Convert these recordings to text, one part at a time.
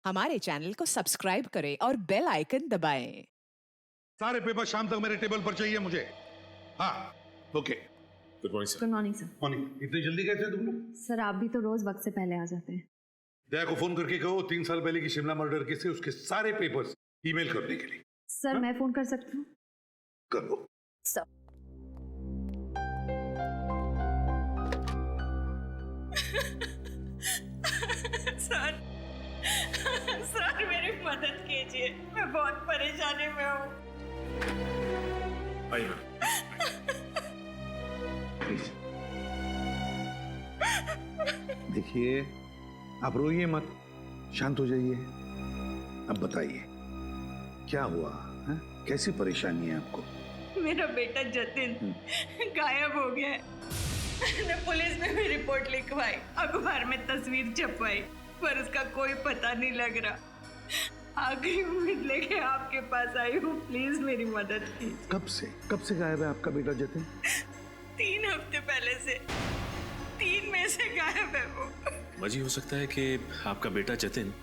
हमारे चैनल को सब्सक्राइब करें और बेल आइकन दबाएं। सारे पेपर शाम तक मेरे टेबल पर चाहिए मुझे। हाँ, okay. Good morning sir. Good morning sir. Morning. इतनी जल्दी कैसे तुम लोग? सर आप भी तो रोज वक्त से पहले आ जाते हैं। दया को फोन करके कहो 3 साल पहले की शिमला मर्डर केस से उसके सारे पेपर्स ईमेल करने के लिए। सर मैं फोन कर सकती हूँ? कर दो। सर सर सर मेरी मदद कीजिए, मैं बहुत परेशानी में हूँ। आइए मैम। देखिए, आप रोइए मत, शांत हो जाइए। अब बताइए क्या हुआ है? कैसी परेशानी है आपको? मेरा बेटा जतिन गायब हो गया है। मैंने पुलिस में भी रिपोर्ट लिखवाई, अखबार में तस्वीर छपवाई, पर उसका कोई पता नहीं लग रहा। आखिरी उम्मीद लेके आपके पास आई हूँ, प्लीज मेरी मदद कीजिए। कब से गायब है आपका बेटा जतिन? 3 हफ्ते पहले से, 3 में से गायब है वो। वजह हो सकता है कि आपका बेटा जतिन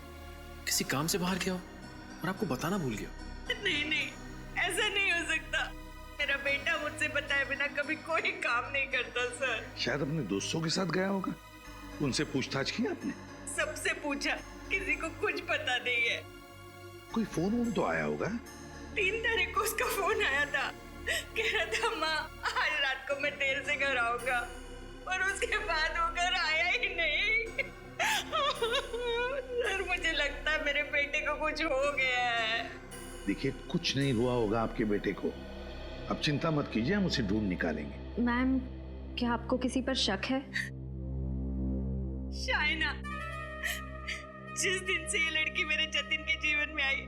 किसी काम से बाहर गया हो और आपको बताना भूल गया। नहीं, ऐसा नहीं हो सकता। मेरा बेटा मुझसे बताए बिना कभी कोई काम नहीं करता सर। शायद अपने दोस्तों के साथ गया होगा। उनसे पूछताछ की आपने? सबसे पूछा, किसी को कुछ पता नहीं है। कोई फोन तो आया होगा? 3 तारीख को उसका फोन आया था, कह रहा था माँ आज रात को मैं देर से घर आऊंगा, और उसके बाद वो घर आया ही नहीं। सर मुझे लगता है मेरे बेटे को कुछ हो गया है। देखिए, कुछ नहीं हुआ होगा आपके बेटे को। अब चिंता मत कीजिए, हम उसे ढूंढ निकालेंगे। मैम क्या आपको किसी पर शक है? शाइना, जिस दिन से ये लड़की मेरे जतिन के जीवन में आई,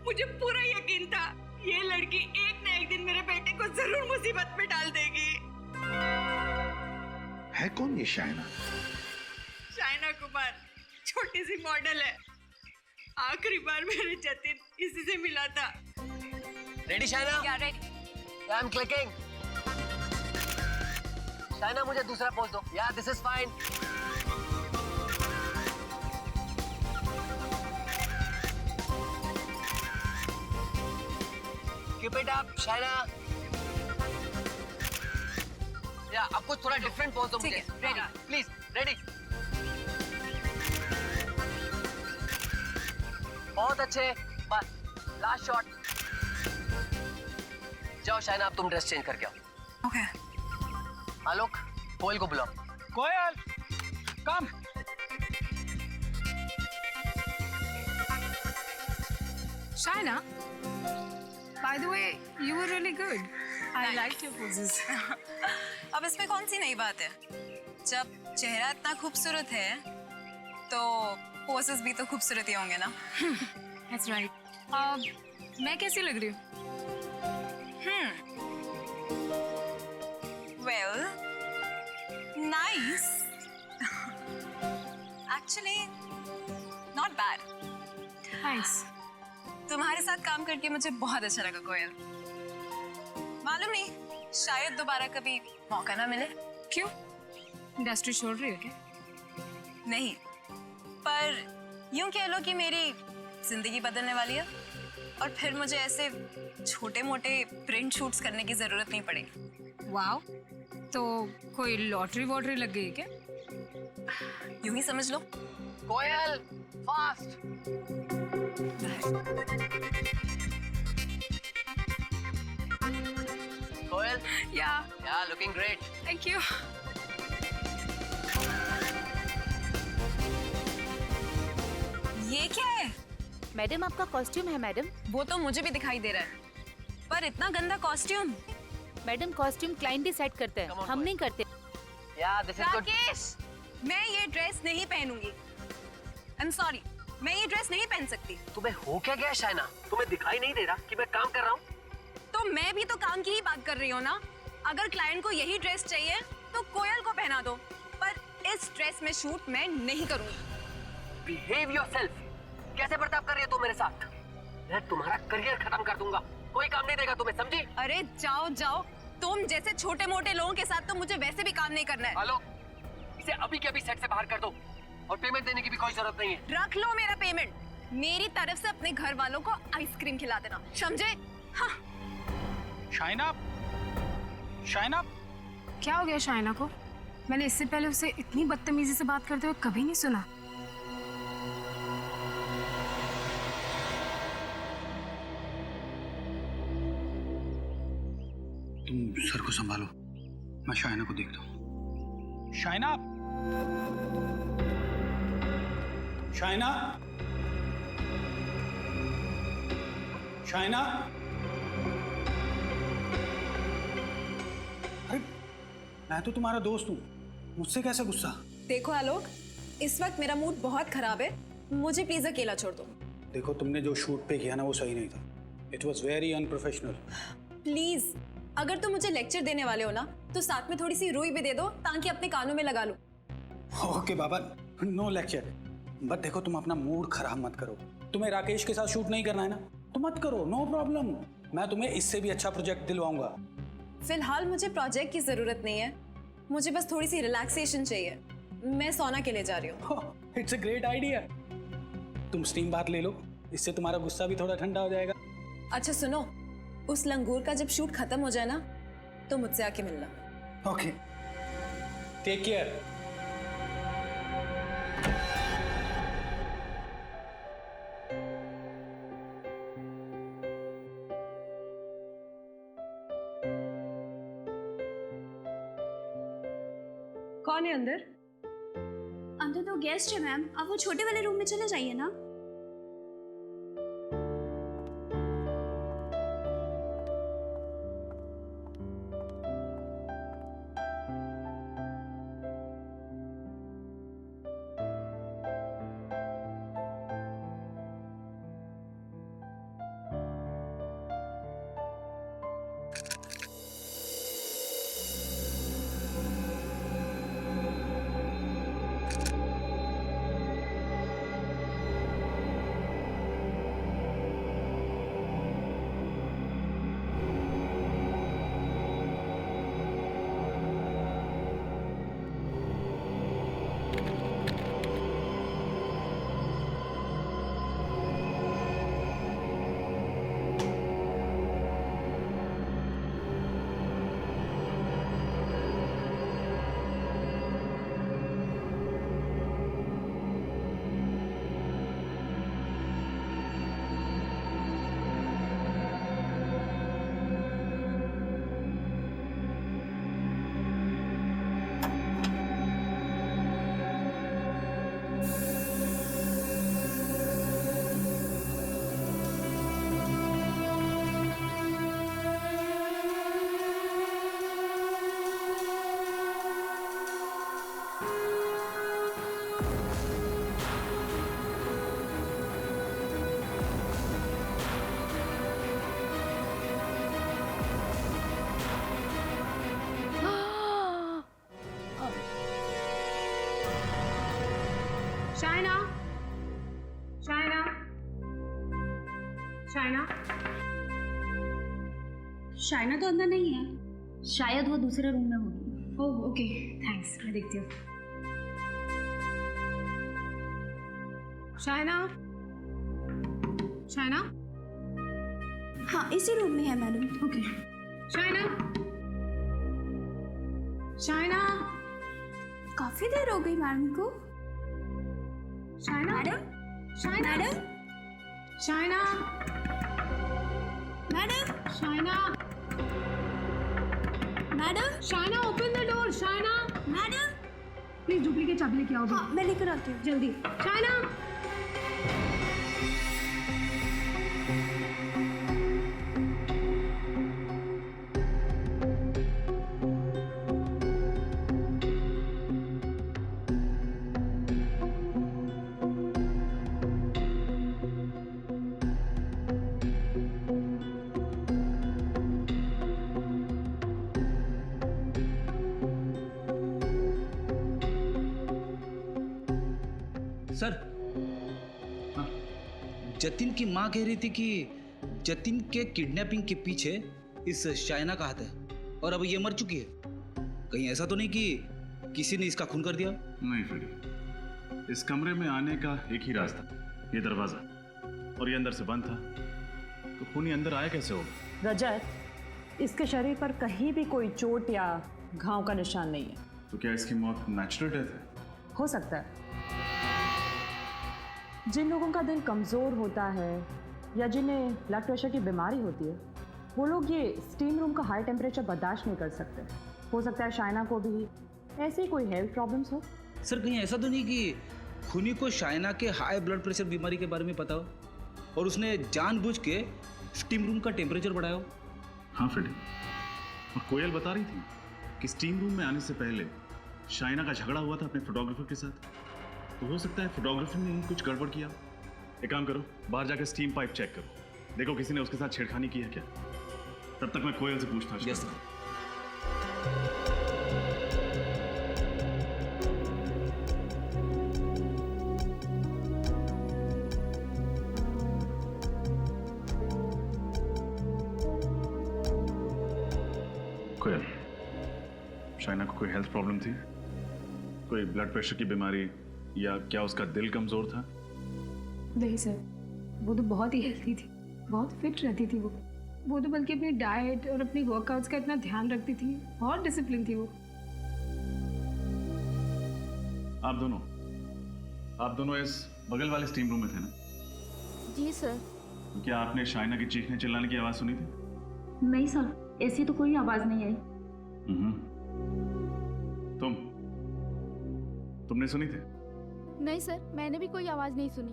मुझे पूरा यकीन था ये लड़की एक न एक दिन मेरे बेटे को जरूर मुसीबत में डाल देगी। है कौन ये शाइना? शाइना कुमार छोटी सी मॉडल है। आखिरी बार मेरे जतिन इसी से मिला था। रेडी शाइना? क्या ready? I am clicking. Shaina मुझे दूसरा पोज दो। या this is fine. Keep it up Shaina. या अब कुछ थोड़ा डिफरेंट पोज दो मुझे। Ready please. रेडी। बहुत अच्छे, बस लास्ट शॉट। जाओ शाइना, अब तुम ड्रेस चेंज करके आओ। ओके। आलोक, कोयल को बुलाओ। कोयल, कम। Shaina, by the way, you were really good. I liked your poses. अब इसमें कौन सी नई बात है? जब चेहरा इतना खूबसूरत है, तो पोसेस भी तो खूबसूरत ही होंगे ना? That's right. मैं कैसी लग रही हूँ? Well, nice. Actually, not bad. Nice. तुम्हारे साथ काम करके मुझे बहुत अच्छा लगा कोयल। मालूम नहीं, शायद दोबारा कभी मौका ना मिले। क्यों? इंडस्ट्री छोड़ रही हो क्या? नहीं, पर यूं कह लो कि मेरी जिंदगी बदलने वाली है, और फिर मुझे ऐसे छोटे मोटे प्रिंट शूट्स करने की जरूरत नहीं पड़ेगी। वाओ, तो कोई लॉटरी वॉटरी लग गई है क्या? यूं ही समझ लो। कोयल, फास्ट। कोयल, या लुकिंग ग्रेट। Thank you. ये क्या है? मैडम आपका कॉस्ट्यूम है मैडम। वो तो मुझे भी दिखाई दे रहा है, पर इतना गंदा costume. Madam costume client decide करते हैं, हम नहीं करते। या दिस इज गुड। राकेश, मैं ये ड्रेस नहीं पहनूंगी। आई एम सॉरी, मैं ये ड्रेस नहीं पहन सकती। तुम्हें हो क्या गया शाइना? तुम्हें दिखाई नहीं दे रहा कि मैं काम कर रहा हूँ? तो मैं भी तो काम की ही बात कर रही हूँ ना। अगर क्लाइंट को यही ड्रेस चाहिए तो कोयल को पहना दो, पर इस ड्रेस में शूट मैं नहीं करूंगी। Behave yourself. कैसे बर्ताव कर रही हो तुम मेरे साथ? मैं तुम्हारा करियर खत्म कर दूंगा। कोई काम नहीं देगा तुम्हें, समझी? अरे जाओ जाओ, तुम जैसे छोटे मोटे लोगों के साथ तो मुझे वैसे भी काम नहीं करना है। हेलो, इसे अभी के अभी सेट से बाहर कर दो और पेमेंट देने की भी कोई जरूरत नहीं है। रख लो मेरा पेमेंट। मेरी तरफ से अपने घर वालों को आइसक्रीम खिला देना, समझे? हाँ। शाइना, शाइना, क्या हो गया शाइना को? मैंने इससे पहले उसे इतनी बदतमीजी से बात करते हुए कभी नहीं सुना। तुम सर को संभालो, मैं शाइना को देखता हूँ। शाइना, शाइना, शाइना। अरे मैं तो तुम्हारा दोस्त हूँ, मुझसे कैसे गुस्सा? देखो आलोक, इस वक्त मेरा मूड बहुत खराब है, मुझे प्लीज अकेला छोड़ दो। देखो, तुमने जो शूट पे किया ना वो सही नहीं था। It was very unprofessional. Please, अगर तुम मुझे लेक्चर देने वाले हो ना तो साथ में थोड़ी सी रुई भी दे दो ताकि अपने कानों में लगा लूं। ओके बाबा, नो लेक्चर। बट देखो, तुम अपना मूड खराब मत करो। तुम्हें राकेश के साथ शूट नहीं करना है ना, तो मत करो, नो प्रॉब्लम। मैं तुम्हें इससे भी अच्छा प्रोजेक्ट दिलवाऊंगा। फिलहाल मुझे प्रोजेक्ट की जरूरत नहीं है, मुझे बस थोड़ी सी रिलैक्सेशन चाहिए। मैं सोना के लिए जा रही हूँ। It's a great idea. तुम स्टीम बात ले लो, इससे तुम्हारा गुस्सा भी थोड़ा ठंडा हो जाएगा। अच्छा सुनो, उस लंगूर का जब शूट खत्म हो जाए ना तो मुझसे आके मिलना। Okay, take care. कौन है अंदर? अंदर तो गेस्ट है मैम, आप वो छोटे वाले रूम में चले जाइए ना। शाइना, शाइना, शाइना। शाइना तो अंदर नहीं है, शायद वो दूसरे रूम में होगी। ओह ओके, थैंक्स, मैं देखती हूँ। शाइना, शाइना। हाँ, इसी रूम में है मैडम। ओके। शाइना, शाइना। काफी देर हो गई मैडम को। Shaina, madam, Shaina, madam, Shaina, madam, Shaina, madam, Shaina, open the door. Shaina, madam. Please duplicate चाबी लेके आओ। हाँ, मैं लेकर आती हूँ। जल्दी। शाइना। सर, हाँ, जतिन की माँ कह रही थी कि जतिन के किडनैपिंग के पीछे इस शाइना का हाथ है और अब ये मर चुकी है। कहीं ऐसा तो नहीं कि किसी ने इसका खून कर दिया? नहीं फ्रेडी, इस कमरे में आने का एक ही रास्ता, ये दरवाजा। और ये अंदर से बंद था, तो खून ये अंदर आया कैसे होगा? रजत, इसके शरीर पर कहीं भी कोई चोट या घाव का निशान नहीं है। तो क्या इसकी मौत नेचुरल डेथ है? हो सकता है। जिन लोगों का दिल कमज़ोर होता है या जिन्हें ब्लड प्रेशर की बीमारी होती है, वो लोग ये स्टीम रूम का हाई टेम्परेचर बर्दाश्त नहीं कर सकते। हो सकता है शाइना को भी ऐसी कोई हेल्थ प्रॉब्लम्स हो। सर कहीं ऐसा तो नहीं कि खूनी को शाइना के हाई ब्लड प्रेशर बीमारी के बारे में पता हो और उसने जानबूझ के स्टीम रूम का टेम्परेचर बढ़ाया हो? हाँ फ्रेडी, और कोयल बता रही थी कि स्टीम रूम में आने से पहले शाइना का झगड़ा हुआ था अपने फोटोग्राफर के साथ। तो हो सकता है फोटोग्राफर ने ही कुछ गड़बड़ किया। एक काम करो, बाहर जाकर स्टीम पाइप चेक करो, देखो किसी ने उसके साथ छेड़खानी की है क्या। तब तक मैं कोयल से पूछताछ यस करूंगा। कोयल, शाइना को कोई हेल्थ प्रॉब्लम थी? कोई ब्लड प्रेशर की बीमारी या क्या उसका दिल कमजोर था? नहीं सर, वो तो बहुत ही हेल्थी थी, बहुत फिट रहती थी वो तो बल्कि अपनी डाइट और अपनी वर्कआउट्स का इतना ध्यान रखती थी, बहुत डिसिप्लिन थी वो। आप दोनों इस बगल वाले स्टीम रूम में थे ना? जी सर। क्या आपने शाइना की चीखने चिल्लाने की आवाज सुनी थी? नहीं सर, ऐसी तो कोई आवाज़ नहीं आई। तुमने सुनी थी? नहीं सर, मैंने भी कोई आवाज नहीं सुनी।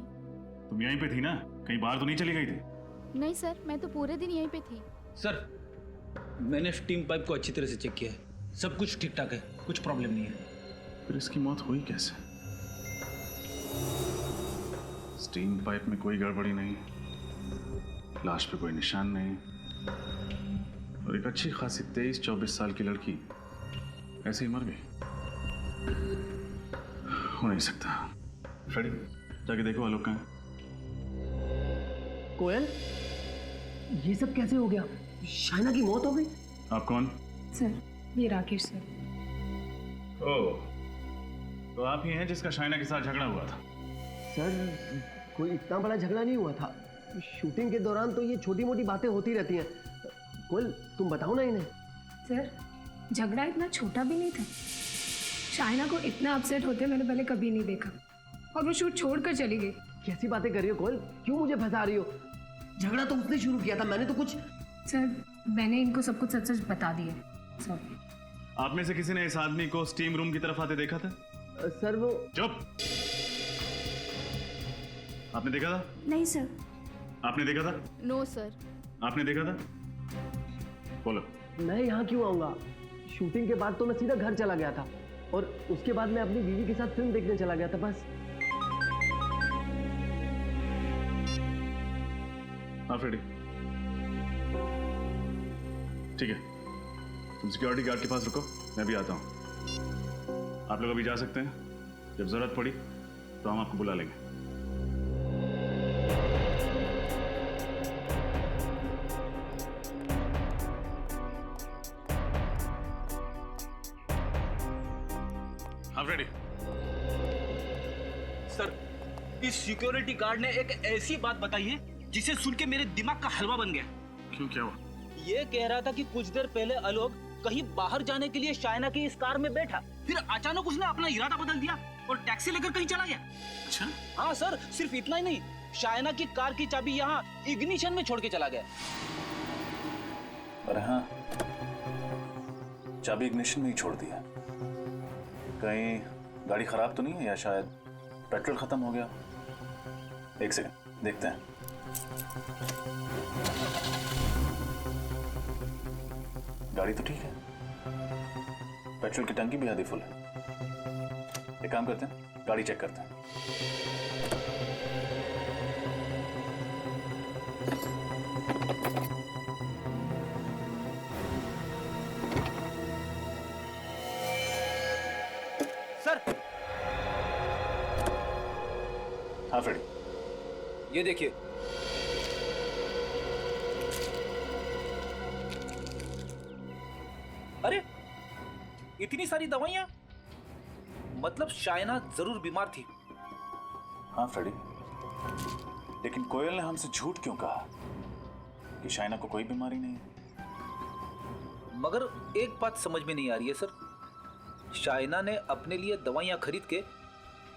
तुम यहीं पे थी ना? कहीं बाहर तो नहीं चली गई थी? नहीं सर, मैं तो पूरे दिन यहीं पे थी। सर मैंने स्टीम पाइप को अच्छी तरह से चेक किया है, सब कुछ ठीक ठाक है, कुछ प्रॉब्लम नहीं है। फिर इसकी मौत हुई कैसे? स्टीम पाइप में कोई गड़बड़ी नहीं, लाश पे कोई निशान नहीं, और एक अच्छी खासी 23-24 साल की लड़की ऐसे ही मर गई। हो नहीं सकता। फ्रेडी, जाके देखो आलोक कहाँ है। कोयल, ये सब कैसे हो गया? शाइना की मौत हो गई? आप कौन? सर, ये राकेश सर। ओह, तो आप ही हैं जिसका शाइना के साथ झगड़ा हुआ था? सर, कोई इतना बड़ा झगड़ा नहीं हुआ था। शूटिंग के दौरान तो ये छोटी मोटी बातें होती रहती हैं। कोयल, तुम बताओ ना इन्हें। सर, झगड़ा इतना छोटा भी नहीं था। शाइना को इतना अपसेट होते मैंने पहले कभी नहीं देखा, और वो शूट छोड़कर चली गई। कैसी बातें कर रही हो कोयल? क्यों मुझे फंसा रही हो? झगड़ा तो उसने शुरू किया था, मैंने तो कुछ। सर, मैंने इनको सब कुछ सच सच बता दिया। सॉरी। आप में से किसी ने इस आदमी को स्टीम रूम की तरफ आते देखा था? सर वो। चुप! आपने देखा था? नहीं सर। आपने देखा था? No sir. आपने देखा था? बोलो। मैं यहाँ क्यों आऊंगा? शूटिंग के बाद तो मैं सीधा घर चला गया था, और उसके बाद मैं अपनी बीवी के साथ फिल्म देखने चला गया था, बस। हाँ फ्रेडी, ठीक है, तुम सिक्योरिटी गार्ड के पास रुको, मैं भी आता हूँ। आप लोग अभी जा सकते हैं, जब जरूरत पड़ी तो हम आपको बुला लेंगे। हाँ फ्रेडी। सर, इस सिक्योरिटी गार्ड ने एक ऐसी बात बताई है जिसे सुन के मेरे दिमाग का हलवा बन गया। क्यों, क्या हुआ? ये कह रहा था कि कुछ देर पहले आलोक कहीं बाहर जाने के लिए शाइना की इस कार में बैठा, फिर अचानक उसने अपना इरादा बदल दिया और टैक्सी लेकर कहीं चला गया। अच्छा? हाँ सर, सिर्फ इतना ही नहीं, शाइना की कार की चाबी यहाँ इग्निशन में छोड़ के चला गया। अरे हाँ, चाबी इग्निशन में ही छोड़ दिया। कहीं गाड़ी खराब तो नहीं है, या शायद पेट्रोल खत्म हो गया? एक सेकंड, देखते हैं। गाड़ी तो ठीक है, पेट्रोल की टंकी भी आधी फुल है। एक काम करते हैं, गाड़ी चेक करते हैं। सर, हाँ फ्रेडी, ये देखिए। अरे, इतनी सारी दवाइयां, मतलब शाइना जरूर बीमार थी। हाँ फ्रेडी, लेकिन कोयल ने हमसे झूठ क्यों कहा कि शाइना को कोई बीमारी नहीं है? मगर एक बात समझ में नहीं आ रही है सर, शाइना ने अपने लिए दवाइयां खरीद के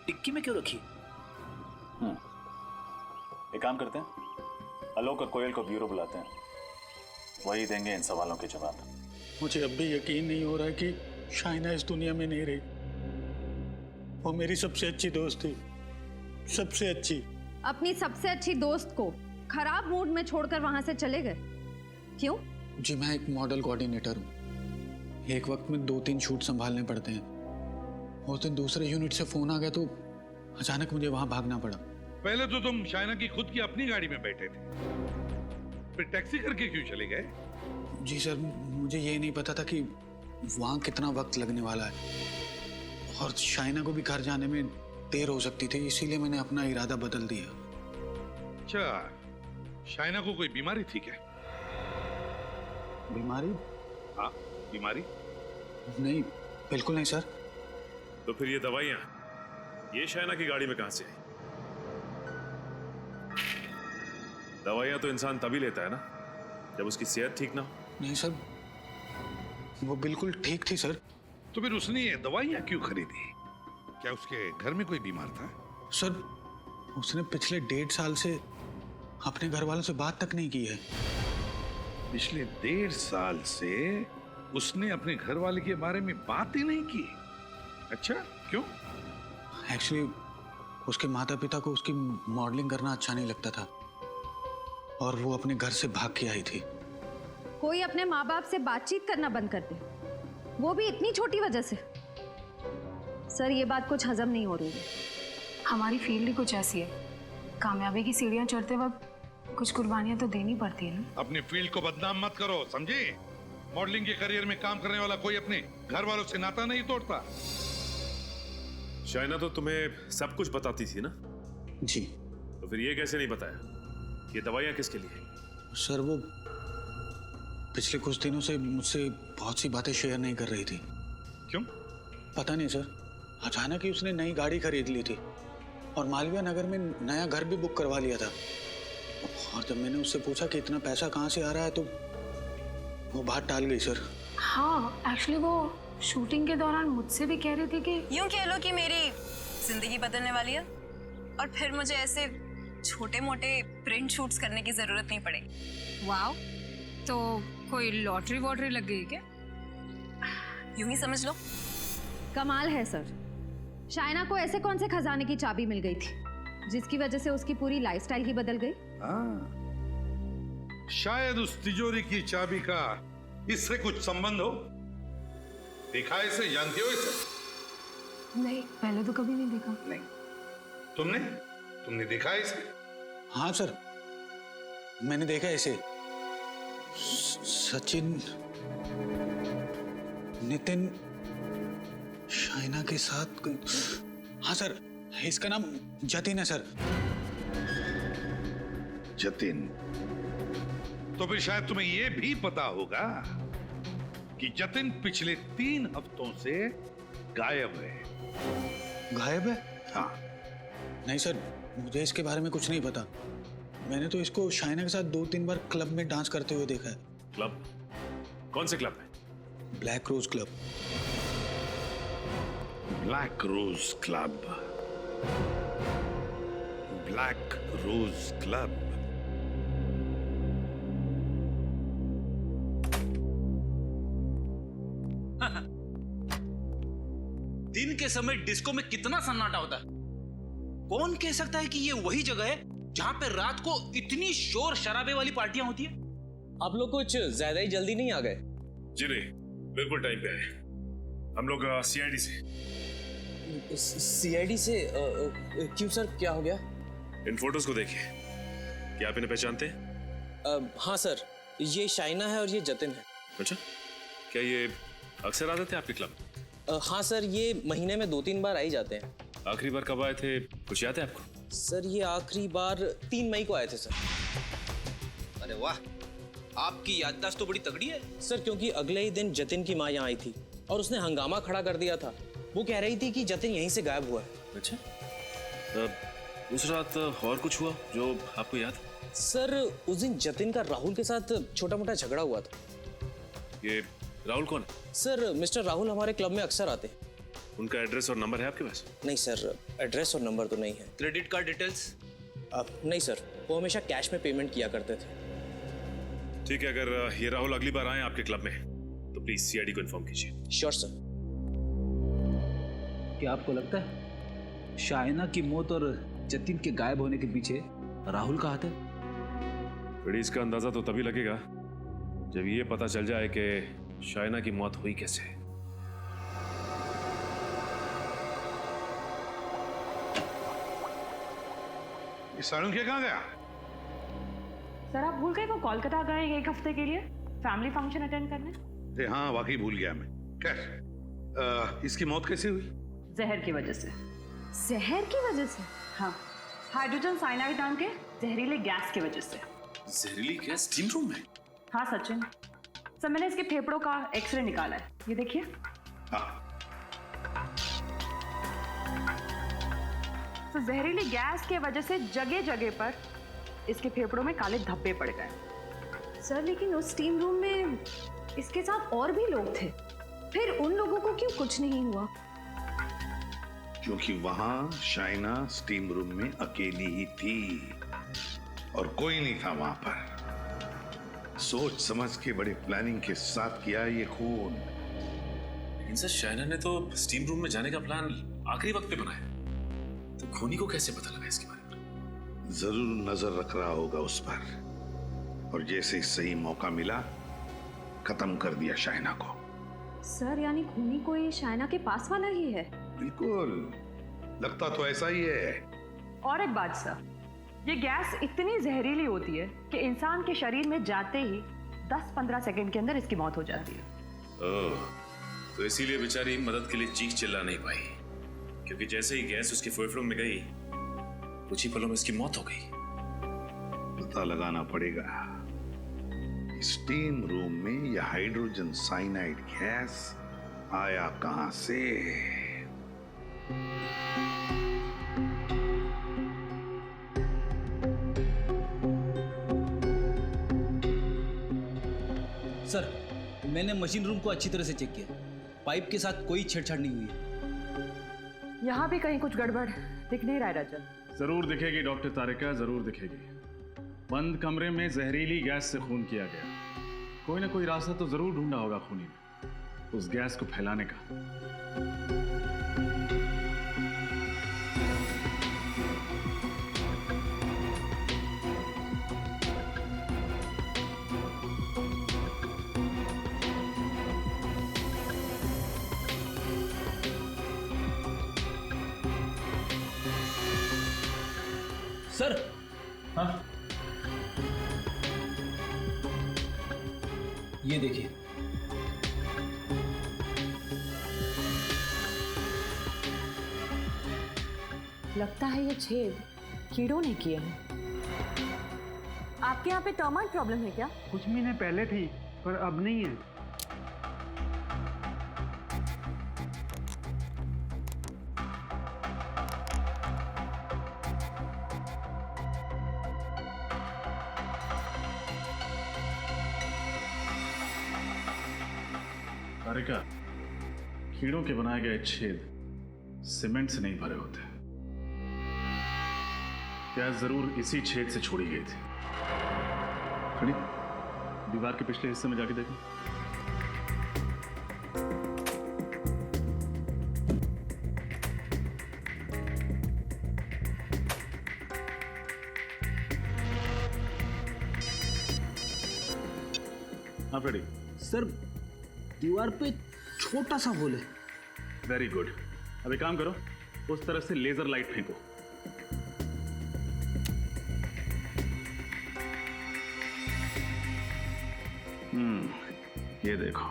टिक्की में क्यों रखी? एक काम करते हैं, आलोक और कोयल को ब्यूरो बुलाते हैं, वही देंगे इन सवालों के जवाब। मुझे अब भी यकीन नहीं हो रहा है कि शाइना इस दुनिया में नहीं रही। वो मेरी सबसे अच्छी दोस्त थी, सबसे अच्छी। अपनी सबसे अच्छी दोस्त को खराब मूड में छोड़कर वहां से चले गए, क्यों? जी मैं एक मॉडल कोऑर्डिनेटर हूँ, एक वक्त में 2-3 शूट संभालने पड़ते हैं। उस दिन दूसरे यूनिट से फोन आ गया तो अचानक मुझे वहां भागना पड़ा। पहले तो तुम शाइना की खुद की अपनी गाड़ी में बैठे थे, फिर टैक्सी करके क्यों चले गए? जी सर, मुझे ये नहीं पता था कि वहाँ कितना वक्त लगने वाला है और शाइना को भी घर जाने में देर हो सकती थी, इसीलिए मैंने अपना इरादा बदल दिया। अच्छा, शाइना को कोई बीमारी थी क्या? बीमारी? हाँ, बीमारी? नहीं, बिल्कुल नहीं सर। तो फिर ये दवाइयां ये शाइना की गाड़ी में कहां से आई? दवाइयां तो इंसान तभी लेता है ना जब उसकी सेहत ठीक ना हो। नहीं सर, वो बिल्कुल ठीक थी सर। तो फिर उसने ये दवाइयां क्यों खरीदी? क्या उसके घर में कोई बीमार था? सर, उसने पिछले 1.5 साल से अपने घर वालों से बात तक नहीं की है। पिछले 1.5 साल से उसने अपने घर वाले के बारे में बात ही नहीं की? अच्छा, क्यों? एक्चुअली उसके माता पिता को उसकी मॉडलिंग करना अच्छा नहीं लगता था और वो अपने घर से भाग के आई थी। कोई अपने माँ बाप से बातचीत करना बंद कर दे, वो भी इतनी छोटी वजह से। सर, ये बात कुछ हजम नहीं हो रही है। हमारी फील्ड ही कुछ ऐसी है, कामयाबी की सीढ़ियां चढ़ते वक्त कुछ कुर्बानियां तो देनी पड़ती है ना। अपनी फील्ड को बदनाम मत करो, समझे? मॉडलिंग के करियर में काम करने वाला कोई अपने घर वालों से नाता नहीं तोड़ता। शाइना तो तुम्हें सब कुछ बताती थी ना? जी। तो फिर ये कैसे नहीं बताया ये दवाइयां किसके लिए? सर, वो पिछले कुछ दिनों से मुझसे बहुत सी बातें शेयर नहीं कर रही थी। क्यों? पता नहीं सर, अचानक ही उसने नई गाड़ी खरीद ली थी और मालवीय नगर में नया घर भी बुक करवा लिया था। और जब मैंने उससे पूछा कि इतना पैसा कहाँ से आ रहा है तो वो बात टाल गई सर। हाँ, एक्चुअली वो शूटिंग के दौरान मुझसे भी कह रही थी कि यूं कह लो कि मेरी जिंदगी बदलने वाली है और फिर मुझे ऐसे छोटे मोटे प्रिंट शूट्स करने की जरूरत नहीं पड़ेगी। वाओ, तो कोई लॉटरी वॉटरी लग गई क्या? यूं ही समझ लो। कमाल है सर, शाइना को ऐसे कौन से खजाने की चाबी मिल गई थी जिसकी वजह से उसकी पूरी लाइफस्टाइल ही बदल गई? हाँ, शायद उस तिजोरी की चाबी का इससे कुछ संबंध हो। देखा है इसे? जानती हो इसे? नहीं, पहले तो कभी नहीं देखा। नहीं। तुमने देखा है इसे? हाँ सर, मैंने देखा इसे। सचिन, नितिन, शाइना के साथ। हाँ सर, इसका नाम जतिन है सर। जतिन? तो फिर शायद तुम्हें यह भी पता होगा कि जतिन पिछले 3 हफ्तों से गायब है। गायब है? हाँ। नहीं सर, मुझे इसके बारे में कुछ नहीं पता। मैंने तो इसको शाइना के साथ 2-3 बार क्लब में डांस करते हुए देखा है। क्लब? कौन से क्लब में? Black rose club. Black rose club. Black rose club. दिन के समय डिस्को में कितना सन्नाटा होता है। कौन कह सकता है कि ये वही जगह है जहां पे रात को इतनी शोर शराबे वाली पार्टियां होती है? आप लोग कुछ ज्यादा ही जल्दी नहीं आ गए? जी नहीं, बिल्कुल टाइम पे आए। हम लोग सीआईडी से। सीआईडी से? क्यों सर, क्या हो गया? इन फोटोज को देखिए, क्या आप इन्हें पहचानते हैं? हाँ सर, ये शाइना है और ये जतिन है। अच्छा, क्या ये अक्सर आते थे आपके क्लब? हाँ सर, ये महीने में 2-3 बार आ ही जाते हैं। आखिरी बार कब आए थे, कुछ याद है आपको? सर, ये आखिरी बार 3 मई को आए थे सर। अरे वाह, आपकी याददाश्त तो बड़ी तगड़ी है। सर, क्योंकि अगले ही दिन जतिन की माँ यहाँ आई थी और उसने हंगामा खड़ा कर दिया था। वो कह रही थी कि जतिन यहीं से गायब हुआ है। अच्छा, उस रात और कुछ हुआ जो आपको याद? सर उस दिन जतिन का राहुल के साथ छोटा मोटा झगड़ा हुआ था। ये राहुल कौन है? सर मिस्टर राहुल हमारे क्लब में अक्सर आते हैं। उनका एड्रेस और नंबर है आपके पास? नहीं सर, एड्रेस और नंबर तो नहीं है। Credit card details? नहीं सर, वो हमेशा कैश में पेमेंट किया करते थे। ठीक है, अगर ये राहुल अगली बार आए आपके क्लब में तो प्लीज सीआईडी को इन्फॉर्म कीजिए। Sure sir. क्या आपको लगता है शाइना की मौत और जतिन के गायब होने के पीछे राहुल का हाथ है? फ्रेडी, इसका अंदाजा तो तभी लगेगा जब ये पता चल जाए कि शाइना की मौत हुई कैसे। ये सालुंखे कहाँ गया? सर आप भूल गए वो कोलकाता गए एक हफ्ते के लिए फैमिली फंक्शन अटेंड करने। अरे हाँ, वाकई भूल गया मैं। खैर, इसकी मौत कैसे हुई? जहर की वजह से। जहर की वजह से? हाँ, हाइड्रोजन साइनाइड नाम के जहरीले गैस की वजह से। जहरीली गैस स्टीम रूम में? हाँ सचिन, सर मैंने इसके फेफड़ों का एक्सरे निकाला है, ये देखिए। तो जहरीली गैस के वजह से जगह जगह पर इसके फेफड़ों में काले धब्बे पड़ गए। सर लेकिन उस स्टीम रूम में इसके साथ और भी लोग थे, फिर उन लोगों को क्यों कुछ नहीं हुआ? क्योंकि वहां शाइना स्टीम रूम में अकेली ही थी और कोई नहीं था वहां पर। सोच समझ के बड़े प्लानिंग के साथ किया ये खून। लेकिन सर, शाइना ने तो स्टीम रूम में जाने का प्लान आखिरी वक्त पे बनाया, तो खूनी को कैसे पता लगा इसके बारे में? जरूर नजर रख रहा होगा उस पर, और जैसे ही सही मौका मिला खत्म कर दिया शाइना को। सर यानी खूनी कोई शाइना के पास वाला ही है? बिल्कुल, लगता तो ऐसा ही है। और एक बात सर, ये गैस इतनी जहरीली होती है कि इंसान के शरीर में जाते ही 10-15 सेकंड के अंदर इसकी मौत हो जाती है। ओह, तो इसीलिए बेचारी मदद के लिए चीख चिल्ला नहीं पाई, क्योंकि जैसे ही गैस उसके फेफड़ों में गई कुछ ही पलों में इसकी मौत हो गई। पता लगाना पड़ेगा स्टीम रूम में यह हाइड्रोजन साइनाइड गैस आया कहां से। सर मैंने मशीन रूम को अच्छी तरह से चेक किया, पाइप के साथ कोई छेड़छाड़ नहीं हुई है। यहाँ भी कहीं कुछ गड़बड़ दिख नहीं रहा है रजत। जरूर दिखेगी डॉक्टर तारिका, जरूर दिखेगी। बंद कमरे में जहरीली गैस से खून किया गया, कोई ना कोई रास्ता तो जरूर ढूंढा होगा खूनी ने उस गैस को फैलाने का। सर, हाँ ये देखिए, लगता है ये छेद कीड़ों ने किए हैं। आपके यहाँ पे टर्माइट प्रॉब्लम है क्या? कुछ महीने पहले थी पर अब नहीं है। तारिका, कीड़ों के बनाए गए छेद सीमेंट से नहीं भरे होते। गैस जरूर इसी छेद से छोड़ी गई थी। खड़ी दीवार के पिछले हिस्से में जाके देखो। हाँ फ्रेडी। सर दीवार पे छोटा सा होल है। वेरी गुड, अब एक काम करो, उस तरफ से लेजर लाइट फेंको। ये देखो,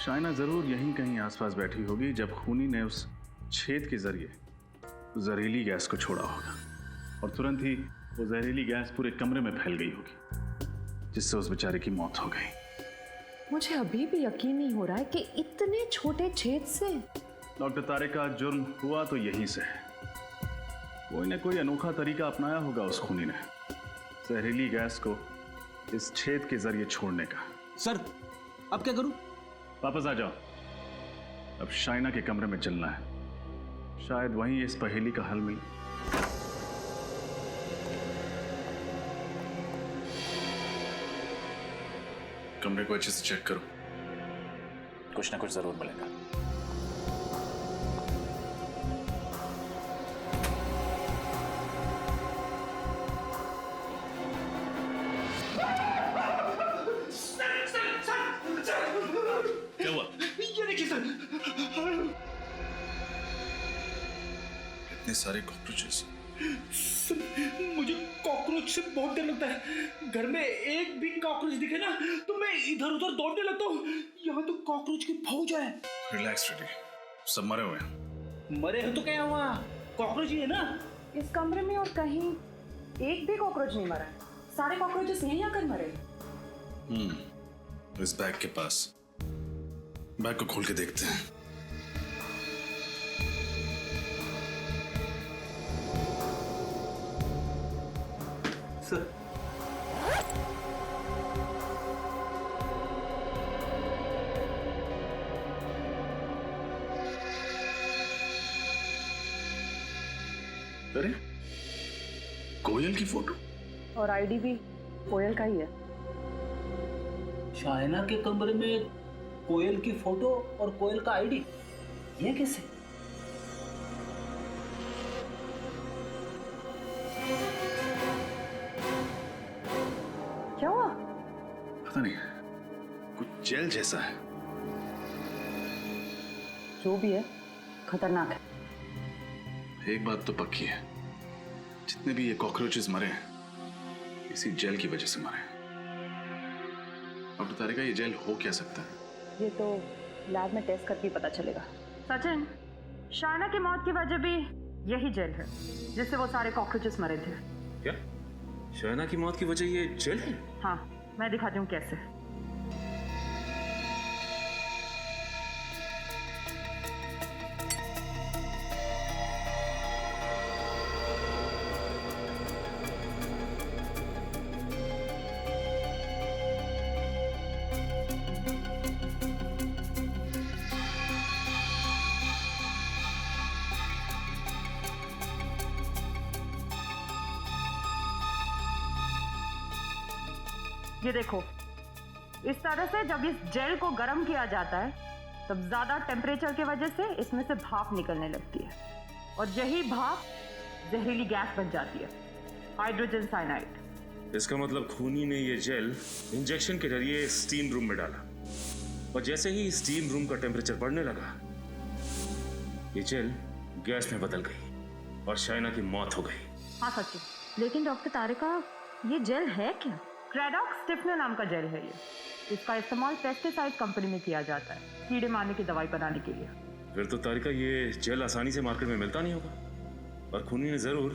शाइना जरूर यहीं कहीं आसपास बैठी होगी जब खूनी ने उस छेद के जरिए जहरीली गैस को छोड़ा होगा, और तुरंत ही वो जहरीली गैस पूरे कमरे में फैल गई होगी, जिससे उस बेचारे की मौत हो गई। मुझे अभी भी यकीन नहीं हो रहा है कि इतने छोटे छेद से। डॉक्टर तारिका, जुर्म हुआ तो यहीं से है, कोई ना कोई अनोखा तरीका अपनाया होगा उस खूनी ने जहरीली गैस को इस छेद के जरिए छोड़ने का। सर अब क्या करूं? वापस आ जाओ। अब शाइना के कमरे में चलना है, शायद वहीं इस पहेली का हल मिले। कमरे को अच्छे से चेक करो, कुछ ना कुछ जरूर मिलेगा। क्या हुआ? ये देखिए सर, इतने सारे कॉकरोचेस। सर मुझे कॉकरोच से बहुत डर लगता है। घर में एक भी कॉकरोच दिखे ना तो मैं इधर उधर दौड़ने लगता हूँ। यहाँ तो कॉकरोच की फौज है। रिलैक्स रेडी, सब मरे हुए हैं। मरे हो तो क्या हुआ, कॉकरोच ही है ना। इस कमरे में और कहीं एक भी कॉकरोच नहीं मरा है। सारे कॉकरोचेस यहीं आकर मरे। इस बैग के पास, बैग को खोल के देखते हैं। सर अरे कोयल की फोटो और आईडी भी कोयल का ही है। शाइना के कमरे में कोयल की फोटो और कोयल का आईडी, ये कैसे? क्या हुआ? पता नहीं, कुछ जेल जैसा है। जो भी है खतरनाक है। एक बात तो पक्की है, जितने भी ये कॉकरोचेस मरे हैं इसी जेल की वजह से मरे हैं। अब तारिका ये जेल हो क्या सकता है? ये तो लैब में टेस्ट करके पता चलेगा। सचिन, शाइना की मौत की वजह भी यही जेल है जिससे वो सारे कॉकरोचेस मरे थे। क्या शाइना की मौत की वजह ये जेल है? हाँ, मैं दिखाती हूँ कैसे। ये देखो, इस तरह से जब इस जेल को गर्म किया जाता है तब ज्यादा टेम्परेचर की वजह से इसमें से भाप निकलने लगती है और यही भाप जहरीली गैस बन जाती है, हाइड्रोजन साइनाइड। इसका मतलब खूनी ने ये जेल इंजेक्शन के जरिए स्टीम रूम में डाला और जैसे ही स्टीम रूम का टेम्परेचर बढ़ने लगा ये जेल गैस में बदल गई और शाइना की मौत हो गई। हाँ सचिन, लेकिन डॉक्टर तारिका ये जेल है क्या? क्रेडॉक्स स्टिफनर नाम का जेल है ये। इसका इस्तेमाल पेस्टिसाइड कंपनी में किया जाता है कीड़े मारने की दवाई बनाने के लिए। फिर तो तारिका ये जेल आसानी से मार्केट में मिलता नहीं होगा और खूनी ने जरूर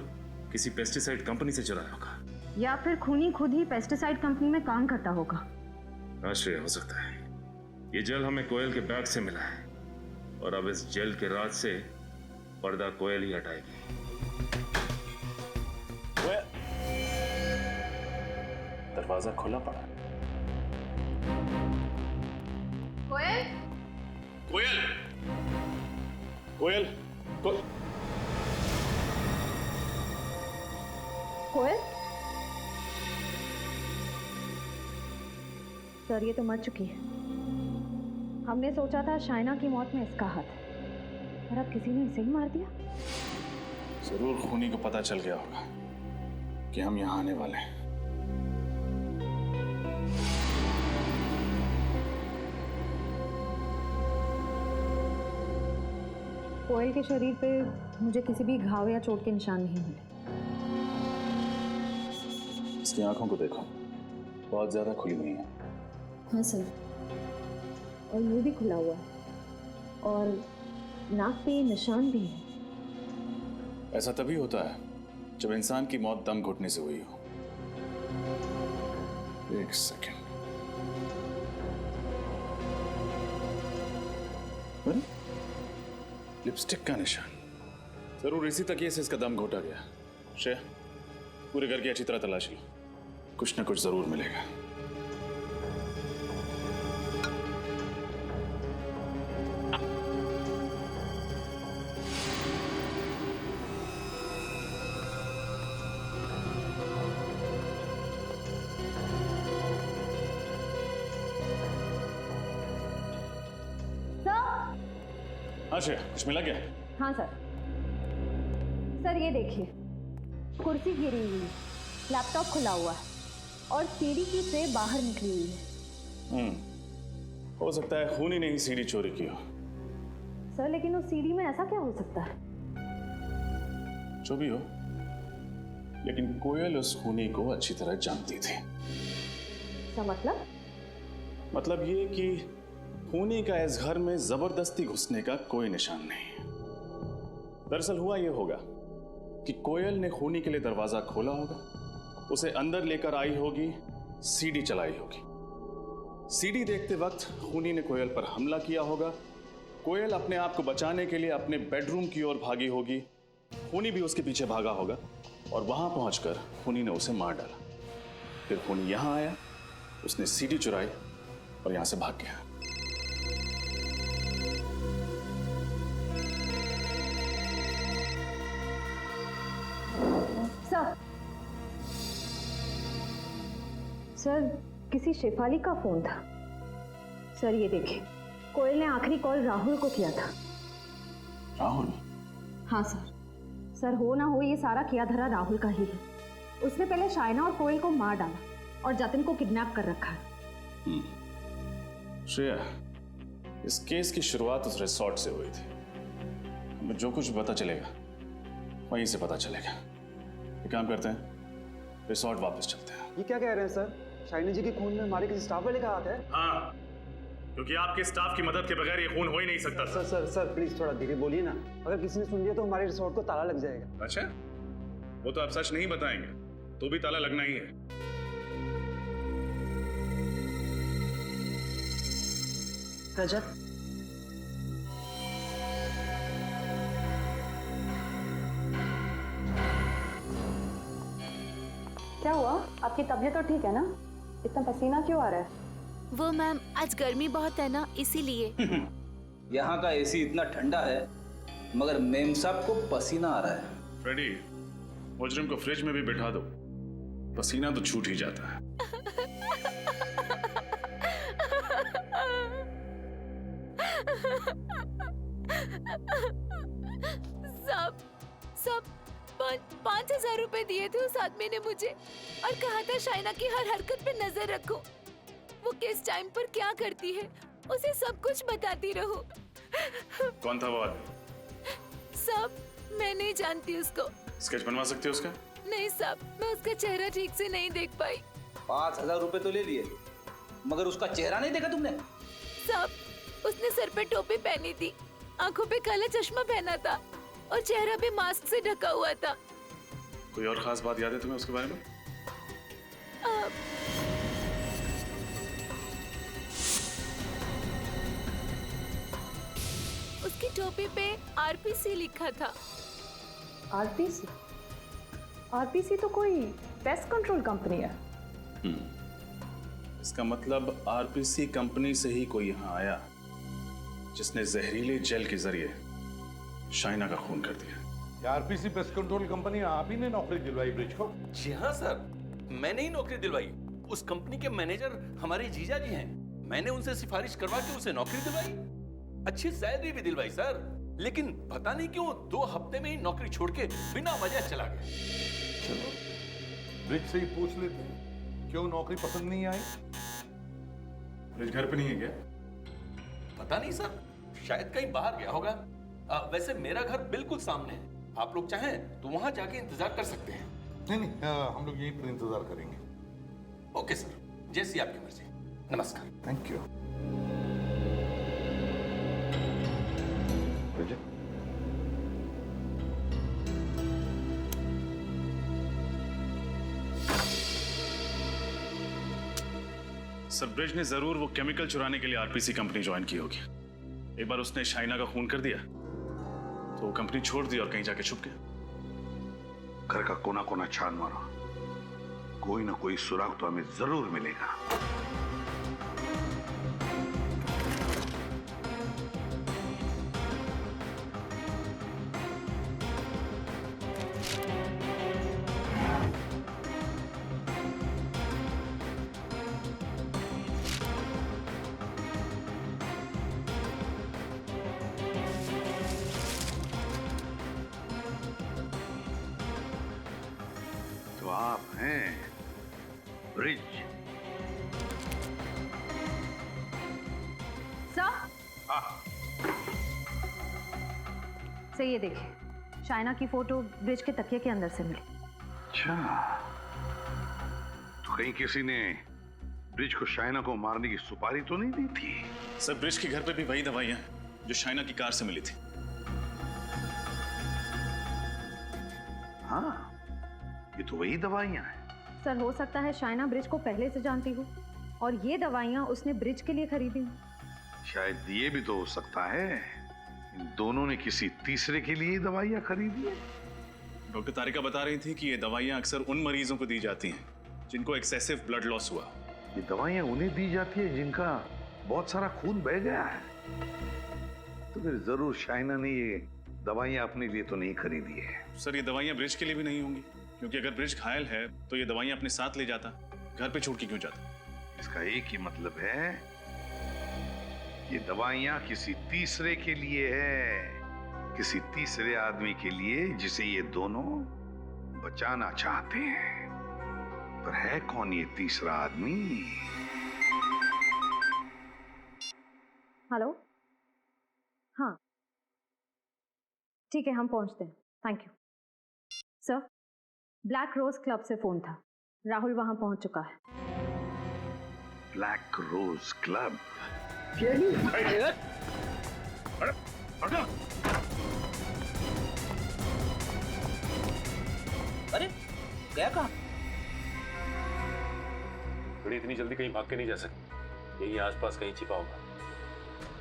किसी पेस्टिसाइड कंपनी से चुराया होगा, या फिर खूनी खुद ही पेस्टिसाइड कंपनी में काम करता होगा। आश्चर्य हो सकता है। ये जेल हमें कोयल के बैग से मिला है और अब इस जेल के राज से पर्दा कोयल ही हटाएगी। दरवाजा खुला पड़ा। कोयल, कोयल, कोयल, कोयल? सर ये तो मर चुकी है। हमने सोचा था शाइना की मौत में इसका हाथ है, पर अब किसी ने इसे ही मार दिया। जरूर खूनी को पता चल गया होगा कि हम यहाँ आने वाले हैं। कोयल के शरीर पे मुझे किसी भी घाव या चोट के निशान नहीं मिले। इसकी आंखों को देखो, बहुत ज्यादा खुली हुई है। हाँ सर, और मुंह भी खुला हुआ है और नाक पे निशान भी है। ऐसा तभी होता है जब इंसान की मौत दम घुटने से हुई हो। एक सेकंड, लिपस्टिक का निशान, जरूर इसी तकिए से इसका दम घोटा गया। श्रेया, पूरे घर की अच्छी तरह तलाशी लो, कुछ ना कुछ जरूर मिलेगा। हाँ श्रेया, कुछ मिला क्या? हाँ सर। सर ये देखिए, कुर्सी गिरी हुई है, लैपटॉप खुला हुआ है और सीढ़ी की ट्रे बाहर निकली हुई है। हो सकता है खूनी ने ही सीढ़ी चोरी की हो। सर लेकिन उस सीढ़ी में ऐसा क्या हो सकता है? जो भी हो, लेकिन कोयल उस खूनी को अच्छी तरह जानती थी। क्या मतलब? मतलब ये कि खूनी का इस घर में जबरदस्ती घुसने का कोई निशान नहीं। दरअसल हुआ ये होगा कि कोयल ने खूनी के लिए दरवाजा खोला होगा, उसे अंदर लेकर आई होगी, सीढ़ी चलाई होगी। सीढ़ी देखते वक्त खूनी ने कोयल पर हमला किया होगा। कोयल अपने आप को बचाने के लिए अपने बेडरूम की ओर भागी होगी, खूनी भी उसके पीछे भागा होगा और वहां पहुंचकर खूनी ने उसे मार डाला। फिर खूनी यहां आया, उसने सीढ़ी चुराई और यहां से भाग गया। सर किसी शेफाली का फोन था। सर ये देखिए, कोयल ने आखिरी कॉल राहुल को किया था। राहुल? हाँ सर। सर हो ना हो ये सारा किया धरा राहुल का ही है। उसने पहले शाइना और कोयल को मार डाला और जतिन को किडनैप कर रखा है। श्रेया, इस केस की शुरुआत उस रिसोर्ट से हुई थी। हमें जो कुछ पता चलेगा वहीं से पता चलेगा। एक काम करते हैं, रिसोर्ट वापस चलते हैं। ये क्या कह रहे हैं सर? शाइना जी के खून में हमारे किसी स्टाफ वाले का हाथ है? हाँ, क्योंकि आपके स्टाफ की मदद के बगैर ये खून हो ही नहीं सकता। सर प्लीज थोड़ा धीरे बोलिए ना। अगर किसी ने सुन लिया तो हमारे रिसोर्ट को ताला लग जाएगा। अच्छा, वो तो आप सच नहीं बताएंगे तो भी ताला लगना ही है। रजत, क्या हुआ? आपकी तबीयत तो ठीक है ना? इतना पसीना क्यों आ रहा है? वो मैम, आज गर्मी बहुत है ना, इसीलिए। यहाँ का एसी इतना ठंडा है मगर मेम साहब को पसीना आ रहा है। फ्रेडी, मुजरिम को फ्रिज में भी बिठा दो, पसीना तो छूट ही जाता है। सब 5,000 रुपए दिए थे उस आदमी ने मुझे और कहा था शाइना की हर हरकत पे नजर रखूं। वो किस टाइम पर क्या करती है उसे सब कुछ बताती रहूं। कौन था वो आदमी? सब मैं नहीं जानती उसको। स्केच बनवा सकते हो उसका? नहीं साहब, मैं उसका चेहरा ठीक से नहीं देख पाई। 5,000 रुपए तो ले लिए मगर उसका चेहरा नहीं देखा तुमने? साहब, उसने सर पे टोपी पहनी थी, आंखों पे काला चश्मा पहना था और चेहरा भी मास्क से ढका हुआ था। कोई और खास बात याद है तुम्हें उसके बारे में? उसकी टोपी पे आरपीसी लिखा था। आरपीसी? आरपीसी तो कोई पेस्ट कंट्रोल कंपनी है। इसका मतलब आरपीसी कंपनी से ही कोई यहाँ आया जिसने जहरीले जेल के जरिए शाइना का खून कर दिया। आरपीसी पेस्ट कंट्रोल कंपनी आप ही ने नौकरी दिलवाई ब्रिज को? जी हाँ सर, मैंने ही नौकरी दिलवाई। उस कंपनी के मैनेजर हमारे जीजा जी हैं। मैंने उनसे सिफारिश करवा के उसे नौकरी दिलवाई, अच्छी सैलरी भी दिलवाई सर। लेकिन पता नहीं क्यों 2 हफ्ते में ही नौकरी छोड़ के बिना वजह चला गया। चलो ब्रिज से ही पूछ लेते हैं, क्यों नौकरी पसंद नहीं आई? ब्रिज घर पे नहीं है क्या? पता नहीं सर, शायद कहीं बाहर गया होगा। वैसे मेरा घर बिल्कुल सामने है, आप लोग चाहें तो वहां जाके इंतजार कर सकते हैं। नहीं, हम लोग यहीं पर इंतजार करेंगे। ओके सर, जैसी आपकी मर्जी। नमस्कार। Thank you. सर, ब्रिज ने जरूर वो केमिकल चुराने के लिए आरपीसी कंपनी ज्वाइन की होगी। एक बार उसने शाइना का खून कर दिया तो वो कंपनी छोड़ दी और कहीं जाके छुप गया। घर का कोना कोना छान मारो, कोई ना कोई सुराग तो हमें जरूर मिलेगा। तो आप हैं ब्रिज। सर हाँ, सर ये देखिए, शाइना की फोटो ब्रिज के तकिए के अंदर से मिली। अच्छा, तो कहीं किसी ने ब्रिज को शाइना को मारने की सुपारी तो नहीं दी थी? सर ब्रिज के घर पे भी वही दवाइयां हैं जो शाइना की कार से मिली थी। हाँ, ये तो वही दवाइयां हैं। सर हो सकता है शाइना ब्रिज को पहले से जानती हो और ये दवाइयाँ उसने ब्रिज के लिए खरीदी हो। शायद ये भी तो हो सकता है इन दोनों ने किसी तीसरे के लिए दवाइयां खरीदी है। डॉक्टर तारिका बता रही थी कि ये दवाइयां अक्सर उन मरीजों को दी जाती हैं जिनको एक्सेसिव ब्लड लॉस हुआ। ये दवाइयां उन्हें दी जाती है जिनका बहुत सारा खून बह गया है। तो फिर जरूर शाइना ने ये दवाइयां अपने लिए तो नहीं खरीदी है। सर ये दवाइयां ब्रिज के लिए भी नहीं होंगी, क्योंकि अगर ब्रिज घायल है तो ये दवाइयां अपने साथ ले जाता, घर पे छोड़ के क्यों जाता? इसका एक ही मतलब है, ये दवाइयां किसी तीसरे के लिए है, किसी तीसरे आदमी के लिए जिसे ये दोनों बचाना चाहते हैं। पर है कौन ये तीसरा आदमी? हेलो, हाँ ठीक है, हम पहुंचते हैं। Thank you sir. Black rose club से फोन था, राहुल वहां पहुंच चुका है। Black rose club? अरे गया कहाँ? बड़ी इतनी जल्दी कहीं भाग के नहीं जा सकती, यही आसपास कहीं छिपा होगा।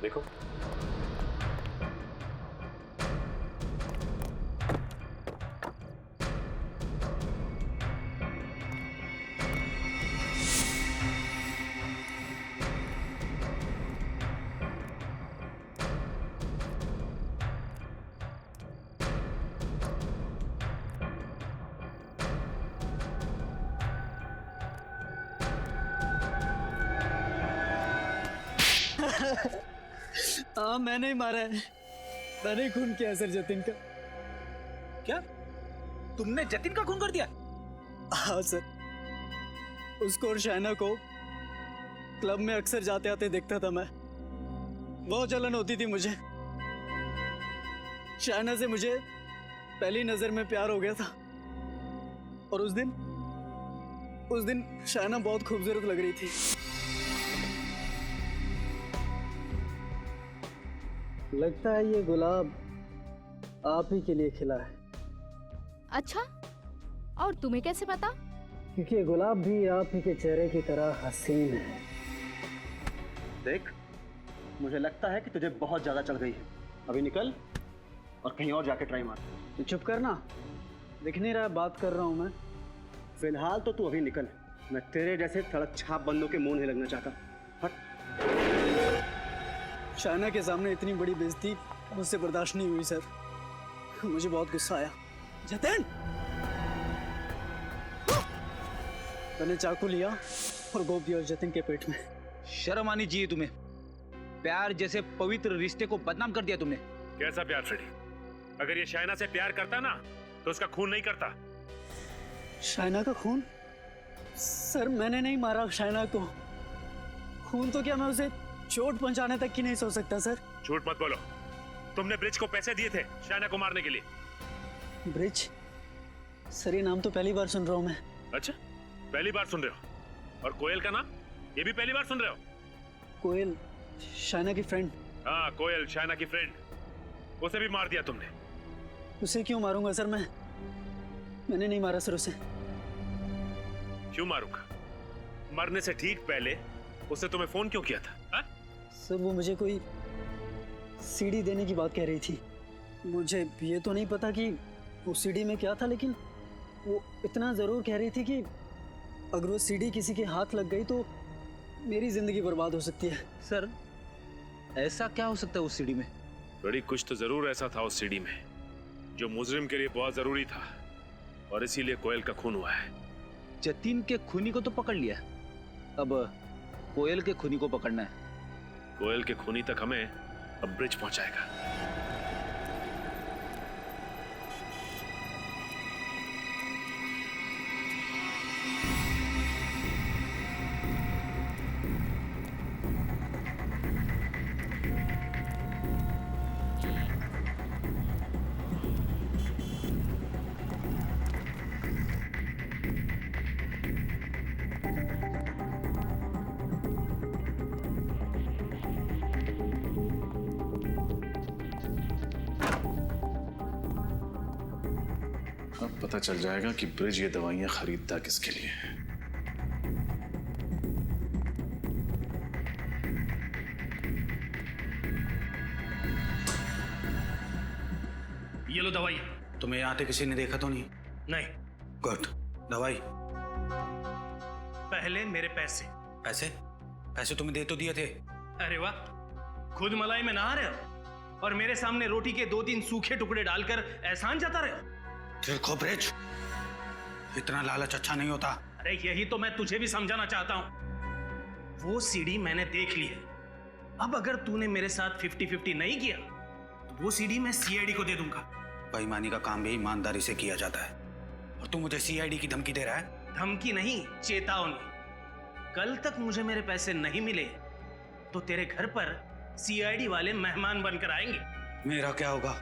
देखो हाँ मैंने ही मारा है, मैंने ही खून किया सर जतिन का। क्या तुमने जतिन का खून कर दिया? हाँ सर, उसको और शाइना को क्लब में अक्सर जाते आते देखता था मैं। बहुत जलन होती थी मुझे। शाइना से मुझे पहली नजर में प्यार हो गया था और उस दिन शाइना बहुत खूबसूरत लग रही थी। लगता है ये गुलाब आप ही के लिए खिला है। अच्छा, और तुम्हें कैसे पता? क्योंकि ये गुलाब भी आप ही के चेहरे की तरह हसीन है। देख, मुझे लगता है कि तुझे बहुत ज्यादा चढ़ गई है। अभी निकल और कहीं और जाके ट्राई मार। तू चुप करना, दिख नहीं रहा बात कर रहा हूं मैं। फिलहाल तो तू अभी निकल, मैं तेरे जैसे सड़क छाप बंदों के मुंह नहीं लगना चाहता। हट। शाइना के सामने इतनी बड़ी बेइज्जती मुझसे बर्दाश्त नहीं हुई सर, मुझे बहुत गुस्सा आया। जतिन, मैंने चाकू लिया और गोप दिया जतिन के पेट में। शर्म आनी चाहिए तुम्हें, प्यार जैसे पवित्र रिश्ते को बदनाम कर दिया तुमने। कैसा प्यार फ्रेडी? अगर ये शाइना से प्यार करता ना तो उसका खून नहीं करता। शाइना का खून? सर मैंने नहीं मारा शाइना को। खून तो क्या मैं उसे चोट पहुंचाने तक की नहीं सोच सकता सर। झूठ मत बोलो, तुमने ब्रिज को पैसे दिए थे शाइना को मारने के लिए। ब्रिज? सर ये नाम तो पहली बार सुन रहा हूं मैं। अच्छा, पहली बार सुन रहे हो? और कोयल का नाम ये भी पहली बार सुन रहे हो? कोयल शाइना की फ्रेंड? हाँ, कोयल शाइना की फ्रेंड, उसे भी मार दिया तुमने। उसे क्यों मारूंगा सर? मैंने नहीं मारा सर उसे। क्यों मारूंगा? मरने से ठीक पहले उसने तुम्हें फोन क्यों किया था? हा? सर वो मुझे कोई सीडी देने की बात कह रही थी। मुझे ये तो नहीं पता कि उस सीडी में क्या था, लेकिन वो इतना ज़रूर कह रही थी कि अगर वो सीडी किसी के हाथ लग गई तो मेरी ज़िंदगी बर्बाद हो सकती है। सर ऐसा क्या हो सकता है उस सीडी में? बड़ी कुछ तो जरूर ऐसा था उस सीडी में जो मुजरिम के लिए बहुत जरूरी था, और इसीलिए कोयल का खून हुआ है। जतिन के खूनी को तो पकड़ लिया, अब कोयल के खूनी को पकड़ना है। कोयल के खूनी तक हमें अब ब्रिज पहुंचाएगा। अब पता चल जाएगा कि ब्रिज ये दवाइयां खरीदता किसके लिए है। ये लो दवाई। तुम्हें यहाँ आते किसी ने देखा तो नहीं? नहीं। गुड। दवाई। पहले मेरे पैसे। पैसे? पैसे तुम्हें दे तो दिए थे। अरे वाह, खुद मलाई में नहा रहे हो और मेरे सामने रोटी के 2-3 सूखे टुकड़े डालकर एहसान जता रहे हो। देखो ब्रिज, इतना लालच अच्छा नहीं होता। अरे यही तो मैं तुझे भी समझाना चाहता हूं। वो सीडी मैंने देख ली है। अब अगर तूने मेरे साथ 50-50 नहीं किया तो वो सीडी मैं सीआईडी को दे दूंगा। बेईमानी का काम भी ईमानदारी से किया जाता है, और तू मुझे सीआईडी की धमकी दे रहा है? धमकी नहीं, चेतावनी। कल तक मुझे मेरे पैसे नहीं मिले तो तेरे घर पर सीआईडी वाले मेहमान बनकर आएंगे। मेरा क्या होगा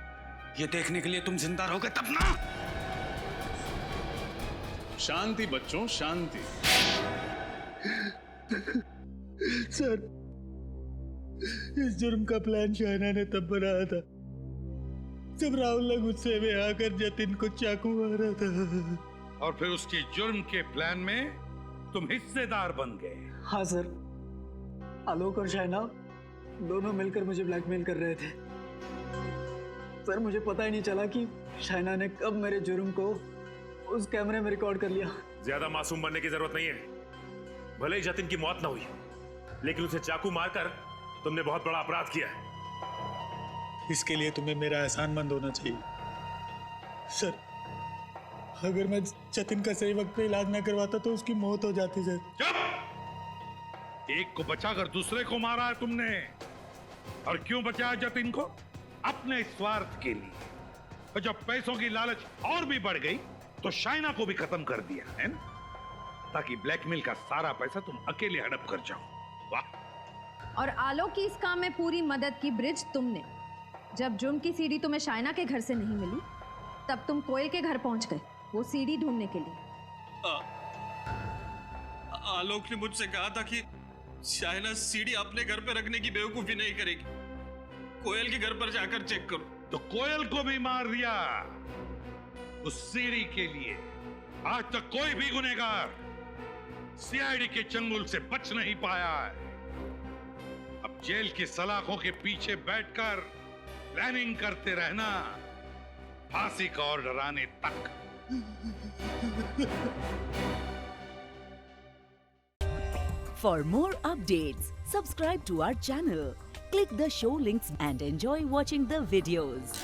ये देखने के लिए तुम जिंदा रहोगे तब ना। शांति बच्चों, शांति। सर, इस जुर्म का प्लान शाइना ने तब बनाया था जब राहुल ने गुस्से में आकर जतिन को चाकू मारा था, और फिर उसकी जुर्म के प्लान में तुम हिस्सेदार बन गए। हाँ सर, आलोक और शाइना दोनों मिलकर मुझे ब्लैकमेल कर रहे थे। सर, मुझे पता ही नहीं चला कि शाइना ने कब मेरे जुर्म को उस कैमरे में रिकॉर्ड कर लिया। ज्यादा मासूम बनने की जरूरत नहीं है। भले ही जतिन की मौत ना हुई, लेकिन उसे चाकू मारकर तुमने बहुत बड़ा अपराध किया है। इसके लिए तुम्हें मेरा एहसानमंद होना चाहिए। सर, अगर मैं जतिन का सही वक्त पे इलाज ना करवाता तो उसकी मौत हो जाती। सर, चुप! एक को बचाकर दूसरे को मारा है तुमने। और क्यों बचाया जतिन को? अपने स्वार्थ के लिए। और जब पैसों की लालच और भी बढ़ गई तो शाइना को भी खत्म कर दिया है ना, ताकि ब्लैकमेल का सारा पैसा तुम अकेले हड़प कर जाओ। वाह! और आलोक की इस काम में पूरी मदद की ब्रिज तुमने। जब जुर्म की सीडी तुम्हें शाइना के घर से नहीं मिली तब तुम कोयल के घर पहुंच गए वो सीडी ढूंढने के लिए। आलोक ने मुझसे कहा था कि शाइना सीडी अपने घर पे रखने की बेवकूफी नहीं करेगी, कोयल के घर पर जाकर चेक करो। तो कोयल को भी मार दिया उस सीडी के लिए। आज तक कोई भी गुनहगार सीआईडी के चंगुल से बच नहीं पाया है। अब जेल की सलाखों के पीछे बैठकर प्लानिंग करते रहना, फांसी का ऑर्डर आने तक। For more updates, subscribe to our channel, click the show links and enjoy watching the videos.